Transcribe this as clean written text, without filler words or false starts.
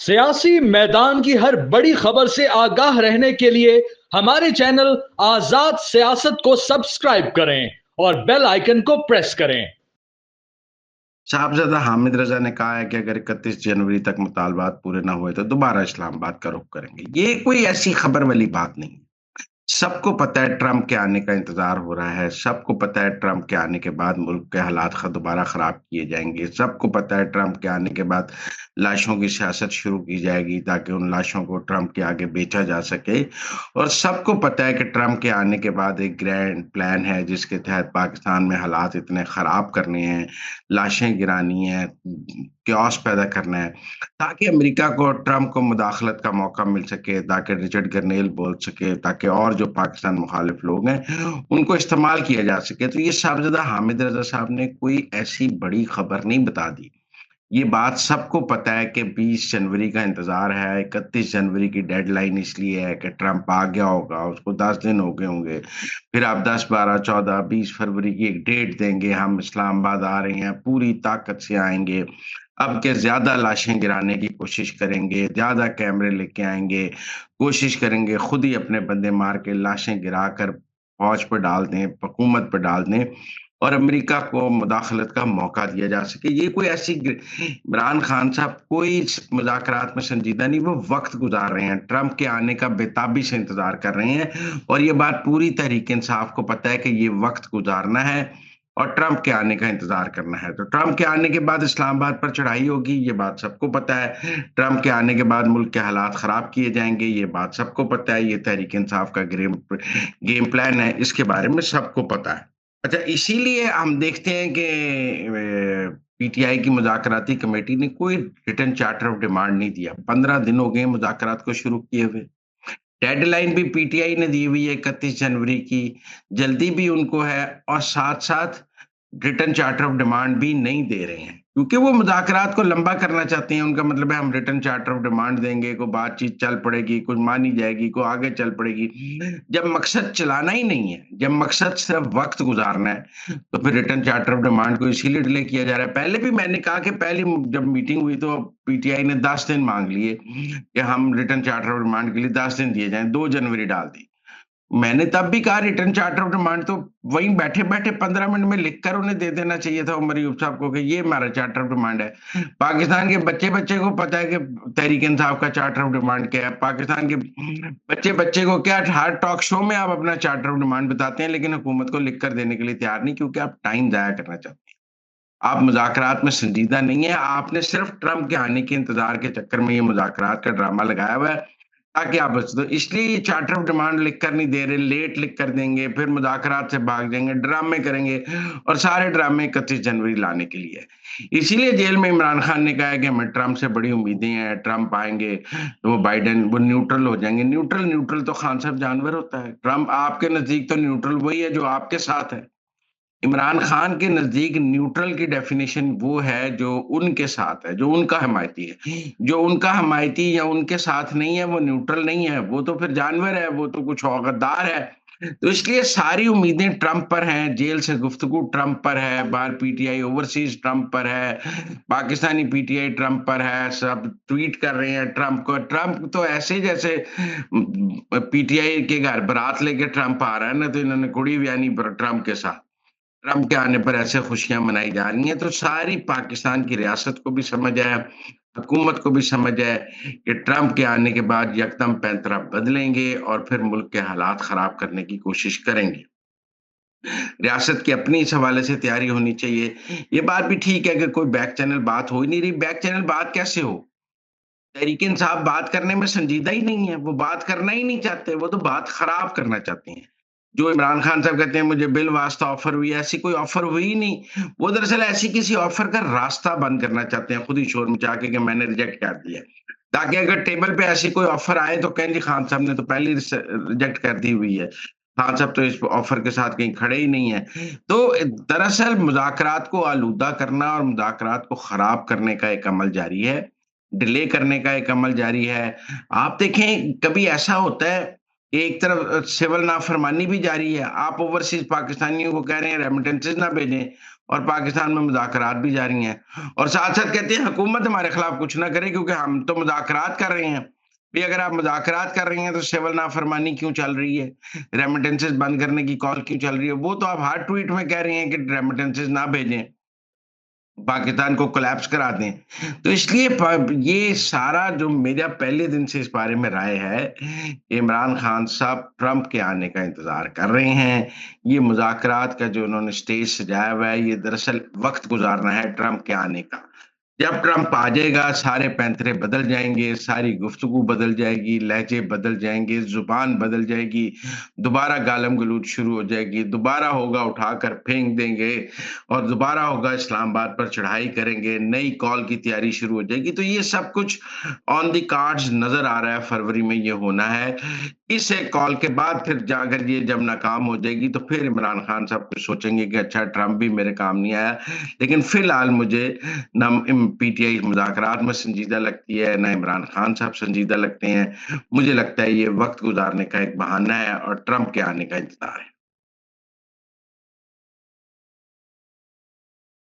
सियासी मैदान की हर बड़ी खबर से आगाह रहने के लिए हमारे चैनल आजाद सियासत को सब्सक्राइब करें और बेल आइकन को प्रेस करें। साहबजादा हामिद रजा ने कहा है कि अगर 31 जनवरी तक मुतालबात पूरे न हुए तो दोबारा इस्लामाबाद का रुख करेंगे। ये कोई ऐसी खबर वाली बात नहीं। सबको पता है ट्रंप के आने का इंतजार हो रहा है। सबको पता है ट्रंप के आने के बाद मुल्क के हालात दोबारा खराब किए जाएंगे। सबको पता है ट्रंप के आने के बाद लाशों की सियासत शुरू की जाएगी ताकि उन लाशों को ट्रंप के आगे बेचा जा सके। और सबको पता है कि ट्रंप के आने के बाद एक ग्रैंड प्लान है जिसके तहत पाकिस्तान में हालात इतने खराब करने हैं, लाशें गिरानी है, क्यास पैदा करना है ताकि अमेरिका को ट्रंप को मुदाखलत का मौका मिल सके, ताकि रिचर्ड गर्नेल बोल सके, ताकि और जो पाकिस्तान मुखालिफ लोग हैं उनको इस्तेमाल किया जा सके। तो ये साहबजादा हामिद रजा साहब ने कोई ऐसी बड़ी खबर नहीं बता दी। ये बात सबको पता है कि 20 जनवरी का इंतजार है। 31 जनवरी की डेडलाइन इसलिए है कि ट्रंप आ गया होगा, उसको 10 दिन हो गए होंगे, फिर आप 10, 12, 14, 20 फरवरी की एक डेट देंगे, हम इस्लामाबाद आ रहे हैं, पूरी ताकत से आएंगे, अब के ज्यादा लाशें गिराने की कोशिश करेंगे, ज्यादा कैमरे लेके आएंगे, कोशिश करेंगे खुद ही अपने बंदे मार के लाशें गिरा कर फौज पर डाल दें, हुकूमत पर डाल दें और अमेरिका को मुदाखलत का मौका दिया जा सके। ये कोई ऐसी इमरान खान साहब कोई मुज़ाकरात में संजीदा नहीं, वो वक्त गुजार रहे हैं, ट्रंप के आने का बेताबी से इंतजार कर रहे हैं और ये बात पूरी तहरीक इंसाफ को पता है कि ये वक्त गुजारना है और ट्रंप के आने का इंतजार करना है। तो ट्रंप के आने के बाद इस्लामाबाद पर चढ़ाई होगी, ये बात सबको पता है। ट्रंप के आने के बाद मुल्क के हालात खराब किए जाएंगे, ये बात सबको पता है। ये तहरीक इंसाफ का गेम प्लान है, इसके बारे में सबको पता है। अच्छा, इसीलिए हम देखते हैं कि पीटीआई की मुज़ाकराती कमेटी ने कोई रिटन चार्टर ऑफ डिमांड नहीं दिया। 15 दिन हो गए मुज़ाकरात को शुरू किए हुए। डेडलाइन भी पीटीआई ने दी हुई है 31 जनवरी की, जल्दी भी उनको है और साथ-साथ रिटन चार्टर ऑफ डिमांड भी नहीं दे रहे हैं क्योंकि वो मुज़ाकरात को लंबा करना चाहते हैं। उनका मतलब है हम रिटन चार्टर ऑफ डिमांड देंगे, कोई बातचीत चल पड़ेगी, कुछ मानी जाएगी, कोई आगे चल पड़ेगी। जब मकसद चलाना ही नहीं है, जब मकसद सिर्फ वक्त गुजारना है, तो फिर रिटन चार्टर ऑफ डिमांड को इसीलिए डिले किया जा रहा है। पहले भी मैंने कहा कि पहली जब मीटिंग हुई तो पीटीआई ने 10 दिन मांग लिए कि हम रिटन चार्टर ऑफ डिमांड के लिए 10 दिन दिए जाएं, 2 जनवरी डाल दी। मैंने तब भी कहा रिटर्न चार्टर ऑफ डिमांड तो वहीं बैठे-बैठे 15 मिनट में लिखकर उन्हें दे देना चाहिए था उमर अयूब साहब को कि ये हमारा चार्टर ऑफ डिमांड है। पाकिस्तान के बच्चे-बच्चे को पता है कि तहरीक इंसाफ का चार्टर ऑफ डिमांड क्या है। पाकिस्तान के बच्चे-बच्चे को क्या हर टॉक शो में आप अपना चार्टर ऑफ डिमांड बताते हैं लेकिन हुकूमत को लिख कर देने के लिए तैयार नहीं क्योंकि आप टाइम ज़ाया करना चाहते हैं। आप मुज़ाकरात में संजीदा नहीं है, आपने सिर्फ ट्रंप के आने के इंतज़ार के चक्कर में ये मुज़ाकरात का ड्रामा लगाया हुआ है ताकि आप बच दो। इसलिए ये चार्टर ऑफ डिमांड लिख कर नहीं दे रहे, लेट लिख कर देंगे, फिर मुज़ाकरात से भाग जाएँगे, ड्रामे करेंगे और सारे ड्रामे 31 जनवरी लाने के लिए है। इसीलिए जेल में इमरान खान ने कहा है कि हमें ट्रंप से बड़ी उम्मीदें हैं, ट्रंप आएँगे तो वो बाइडेन वो न्यूट्रल हो जाएँगे। न्यूट्रल तो खान साहब जानवर होता है। ट्रंप आपके नज़दीक तो न्यूट्रल वही है जो आपके साथ है। इमरान खान के नज़दीक न्यूट्रल की डेफिनेशन वो है जो उनके साथ है, जो उनका हमायती है। जो उनका हमायती या उनके साथ नहीं है, वो न्यूट्रल नहीं है, वो तो फिर जानवर है, वो तो कुछ और गद्दार है। तो इसलिए सारी उम्मीदें ट्रंप पर हैं, जेल से गुफ्तगू ट्रंप पर है, बाहर पीटीआई ओवरसीज़ ट्रंप पर है, पाकिस्तानी पीटीआई ट्रंप पर है, सब ट्वीट कर रहे हैं ट्रंप को। ट्रंप तो ऐसे जैसे पीटीआई के घर बारात लेके ट्रंप आ रहा है ना, तो इन्होंने कुड़ी ब्यानी पर ट्रंप के साथ। ट्रंप के आने पर ऐसे खुशियां मनाई जा रही हैं तो सारी पाकिस्तान की रियासत को भी समझ आया, हुकूमत को भी समझ आया कि ट्रंप के आने के बाद यकदम पैंतरा बदलेंगे और फिर मुल्क के हालात खराब करने की कोशिश करेंगे। रियासत की अपनी इस हवाले से तैयारी होनी चाहिए। ये बात भी ठीक है कि कोई बैक चैनल बात हो ही नहीं रही। बैक चैनल बात कैसे हो? तहरीक इंसाफ बात करने में संजीदा ही नहीं है, वो बात करना ही नहीं चाहते, वो तो बात खराब करना चाहते हैं। जो इमरान खान साहब कहते हैं मुझे बिल वास्ता ऑफर हुई है, ऐसी कोई ऑफर हुई ही नहीं। वो दरअसल ऐसी किसी ऑफर का रास्ता बंद करना चाहते हैं, खुद ही शोर मचा के कि मैंने रिजेक्ट कर दिया। ताकि अगर टेबल पे ऐसी कोई ऑफर आए तो कहें जी खान साहब ने तो पहले ही रिजेक्ट कर दी हुई है। खान साहब तो इस ऑफर के साथ कहीं खड़े ही नहीं है। तो दरअसल मुज़ाकरात को आलूदा करना और मुज़ाकरात को खराब करने का एक अमल जारी है, डिले करने का एक अमल जारी है। आप देखें कभी ऐसा होता है कि एक तरफ सिविल नाफरमानी भी जारी है। आप ओवरसीज़ पाकिस्तानियों को कह रहे हैं रेमिटेंसेस ना भेजें, اور پاکستان میں مذاکرات بھی جاری ہیں، اور ساتھ ساتھ کہتے ہیں حکومت ہمارے خلاف کچھ نہ کرے کیونکہ ہم تو مذاکرات کر رہے ہیں۔ بھی اگر آپ مذاکرات کر رہی ہیں تو سول نافرمانی کیوں چل رہی ہے، ریمیٹنسز بند کرنے کی کال کیوں چل رہی ہے؟ وہ تو آپ ہر ٹویٹ میں کہہ رہے ہیں کہ ریمیٹنسز نہ بھیجیں، پاکستان کو کولیپس کرا دیں۔ تو اس لیے یہ سارا جو میرا پہلے دن سے اس بارے میں رائے ہے، عمران خان صاحب ٹرمپ کے آنے کا انتظار کر رہے ہیں۔ یہ مذاکرات کا جو انہوں نے سٹیج سجایا ہوا ہے، یہ دراصل وقت گزارنا ہے ٹرمپ کے آنے کا۔ جب ٹرمپ آ جائے گا سارے پینترے بدل جائیں گے، ساری گفتگو بدل جائے گی، لہجے بدل جائیں گے، زبان بدل جائے گی، دوبارہ گالم گلوچ شروع ہو جائے گی، دوبارہ ہوگا اٹھا کر پھینک دیں گے، اور دوبارہ ہوگا اسلام آباد پر چڑھائی کریں گے، نئی کال کی تیاری شروع ہو جائے گی۔ تو یہ سب کچھ آن دی کارڈز نظر آ رہا ہے، فروری میں یہ ہونا ہے۔ اس ایک کال کے بعد پھر جا کر یہ جب ناکام ہو جائے گی تو پھر عمران خان صاحب کچھ سوچیں گے کہ اچھا ٹرمپ بھی میرے کام نہیں آیا۔ لیکن فی الحال مجھے نہ پی ٹی آئی مذاکرات میں سنجیدہ لگتی ہے، نہ عمران خان صاحب سنجیدہ لگتے ہیں۔ مجھے لگتا ہے یہ وقت گزارنے کا ایک بہانہ ہے اور ٹرمپ کے آنے کا انتظار ہے۔